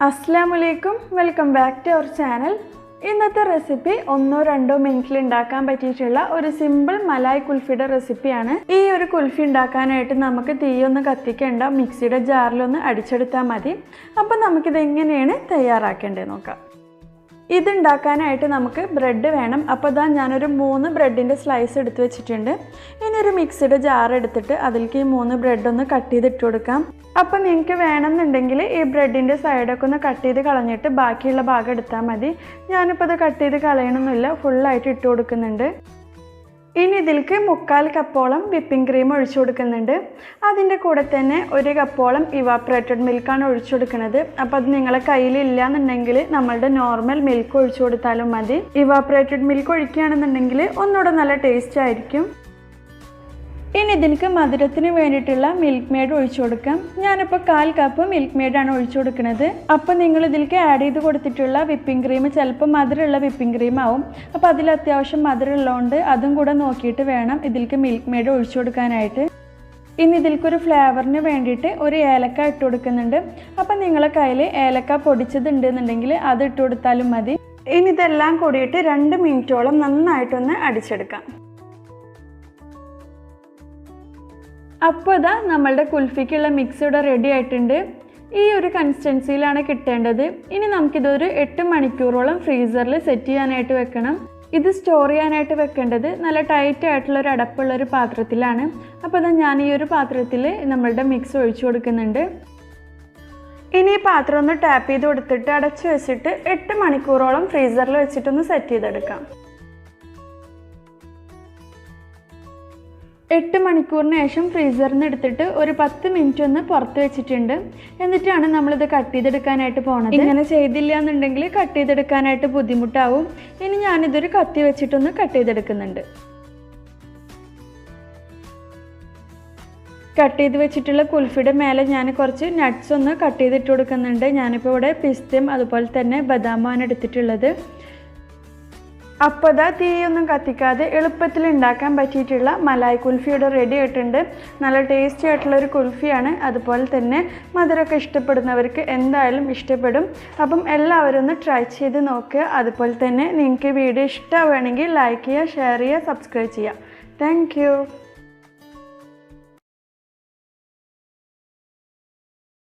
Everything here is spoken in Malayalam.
Assalamualaikum, welcome back to our channel. ഇന്നത്തെ റെസിപ്പി 1-2 മിനിറ്റിൽ ഉണ്ടാക്കാൻ പറ്റിയിട്ടുള്ള ഒരു സിമ്പിൾ മലായ് കുൽഫിയുടെ റെസിപ്പിയാണ്. ഈ ഒരു കുൽഫി ഉണ്ടാക്കാനായിട്ട് നമുക്ക് തീയൊന്നും കത്തിക്കേണ്ട, മിക്സിയുടെ ജാറിലൊന്ന് അടിച്ചെടുത്താൽ മതി. അപ്പോൾ നമുക്കിത് എങ്ങനെയാണ് തയ്യാറാക്കേണ്ടത് നോക്കാം. ഇത് ഉണ്ടാക്കാനായിട്ട് നമുക്ക് ബ്രെഡ് വേണം. അപ്പോൾ ദാ ഞാനൊരു 3 ബ്രെഡിൻ്റെ സ്ലൈസ് എടുത്ത് വെച്ചിട്ടുണ്ട്. ഇനി ഒരു മിക്സിയുടെ ജാർ എടുത്തിട്ട് അതിലേക്ക് ഈ 3 ബ്രെഡ് ഒന്ന് കട്ട് ചെയ്തിട്ട് കൊടുക്കാം. അപ്പോൾ നിങ്ങൾക്ക് വേണമെന്നുണ്ടെങ്കിൽ ഈ ബ്രെഡിൻ്റെ സൈഡൊക്കെ ഒന്ന് കട്ട് ചെയ്ത് കളഞ്ഞിട്ട് ബാക്കിയുള്ള ഭാഗം എടുത്താൽ മതി. ഞാനിപ്പോൾ ഇത് കട്ട് ചെയ്ത് കളയണമെന്നില്ല, ഫുള്ളായിട്ട് ഇട്ട് കൊടുക്കുന്നുണ്ട്. ഇനി ഇതിലേക്ക് 1/4 കപ്പോളം വിപ്പിംഗ് ക്രീം ഒഴിച്ചു കൊടുക്കുന്നുണ്ട്. അതിൻ്റെ കൂടെ തന്നെ 1 കപ്പോളം ഇവാപ്പറേറ്റഡ് മിൽക്കാണ് ഒഴിച്ചു കൊടുക്കുന്നത്. അപ്പോൾ അത് നിങ്ങളെ കയ്യിലില്ല എന്നുണ്ടെങ്കിൽ നമ്മളുടെ നോർമൽ മിൽക്ക് ഒഴിച്ചു കൊടുത്താലും മതി. ഇവാപ്പറേറ്റഡ് മിൽക്ക് ഒഴിക്കുകയാണെന്നുണ്ടെങ്കിൽ ഒന്നുകൂടെ നല്ല ടേസ്റ്റ് ആയിരിക്കും. ഇനി ഇതിലേക്ക് മധുരത്തിന് വേണ്ടിയിട്ടുള്ള മിൽക്ക് മെയ്ഡ് ഒഴിച്ചു കൊടുക്കാം. ഞാനിപ്പോൾ 1/4 കപ്പ് മിൽക്ക് മെയ്ഡാണ് ഒഴിച്ചു കൊടുക്കുന്നത്. അപ്പോൾ നിങ്ങൾ ഇതിലേക്ക് ആഡ് ചെയ്ത് കൊടുത്തിട്ടുള്ള വിപ്പിംഗ് ക്രീം ചിലപ്പോൾ മധുരമുള്ള വിപ്പിംഗ് ക്രീം ആവും. അപ്പോൾ അതിൽ അത്യാവശ്യം മധുരമുള്ളതുകൊണ്ട് അതും കൂടെ നോക്കിയിട്ട് വേണം ഇതിലേക്ക് മിൽക്ക് മെയ്ഡ് ഒഴിച്ചു കൊടുക്കാനായിട്ട്. ഇനി ഇതിലേക്കൊരു ഫ്ലേവറിന് വേണ്ടിയിട്ട് ഒരു ഏലക്ക ഇട്ട് കൊടുക്കുന്നുണ്ട്. അപ്പോൾ നിങ്ങളെ കയ്യിൽ ഏലക്ക പൊടിച്ചതുണ്ടെന്നുണ്ടെങ്കിൽ അത് ഇട്ട് കൊടുത്താലും മതി. ഇനി ഇതെല്ലാം കൂടിയിട്ട് 2 മിനിറ്റോളം നന്നായിട്ടൊന്ന് അടിച്ചെടുക്കാം. അപ്പോൾ ഇതാ നമ്മളുടെ കുൽഫിക്കുള്ള മിക്സ് ഇവിടെ റെഡി ആയിട്ടുണ്ട്. ഈ ഒരു കൺസിസ്റ്റൻസിയിലാണ് കിട്ടേണ്ടത്. ഇനി നമുക്കിതൊരു 8 മണിക്കൂറോളം ഫ്രീസറിൽ സെറ്റ് ചെയ്യാനായിട്ട് വെക്കണം. ഇത് സ്റ്റോർ ചെയ്യാനായിട്ട് വെക്കേണ്ടത് നല്ല ടൈറ്റ് ആയിട്ടുള്ളൊരു അടപ്പുള്ളൊരു പാത്രത്തിലാണ്. അപ്പോൾ ഇതാ ഞാൻ ഈ ഒരു പാത്രത്തിൽ നമ്മളുടെ മിക്സ് ഒഴിച്ചു കൊടുക്കുന്നുണ്ട്. ഇനി ഈ പാത്രം ഒന്ന് ടാപ്പ് ചെയ്ത് കൊടുത്തിട്ട് അടച്ചു വെച്ചിട്ട് 8 മണിക്കൂറോളം ഫ്രീസറിൽ വെച്ചിട്ടൊന്ന് സെറ്റ് ചെയ്തെടുക്കാം. 8 മണിക്കൂറിന് ശേഷം ഫ്രീസറിൽ നിന്ന് എടുത്തിട്ട് ഒരു 10 മിനിറ്റ് ഒന്ന് പുറത്ത് വെച്ചിട്ടുണ്ട്. എന്നിട്ടാണ് നമ്മളിത് കട്ട് ചെയ്തെടുക്കാനായിട്ട് പോണത്. ഇങ്ങനെ ചെയ്തില്ല എന്നുണ്ടെങ്കിൽ കട്ട് ചെയ്തെടുക്കാനായിട്ട് ബുദ്ധിമുട്ടാവും. ഇനി ഞാനിതൊരു കത്തി വെച്ചിട്ടൊന്ന് കട്ട് ചെയ്തെടുക്കുന്നുണ്ട്. കട്ട് ചെയ്ത് വെച്ചിട്ടുള്ള കുൽഫിയുടെ മേലെ ഞാൻ കുറച്ച് നട്ട്സ് ഒന്ന് കട്ട് ചെയ്തിട്ട് കൊടുക്കുന്നുണ്ട്. ഞാനിപ്പോൾ ഇവിടെ പിസ്തയും അതുപോലെ തന്നെ ബദാമാണ് എടുത്തിട്ടുള്ളത്. അപ്പോൾ അതാ തീയൊന്നും കത്തിക്കാതെ എളുപ്പത്തിൽ ഉണ്ടാക്കാൻ പറ്റിയിട്ടുള്ള മലായ് കുൽഫിയുടെ റെഡി ആയിട്ടുണ്ട്. നല്ല ടേസ്റ്റി ആയിട്ടുള്ളൊരു കുൽഫിയാണ്. അതുപോലെ തന്നെ മധുരമൊക്കെ ഇഷ്ടപ്പെടുന്നവർക്ക് എന്തായാലും ഇഷ്ടപ്പെടും. അപ്പം എല്ലാവരും ഒന്ന് ട്രൈ ചെയ്ത് നോക്കുക. അതുപോലെ തന്നെ നിങ്ങൾക്ക് വീഡിയോ ഇഷ്ടമാവുകയാണെങ്കിൽ ലൈക്ക് ചെയ്യുക, ഷെയർ ചെയ്യുക, സബ്സ്ക്രൈബ് ചെയ്യുക. താങ്ക്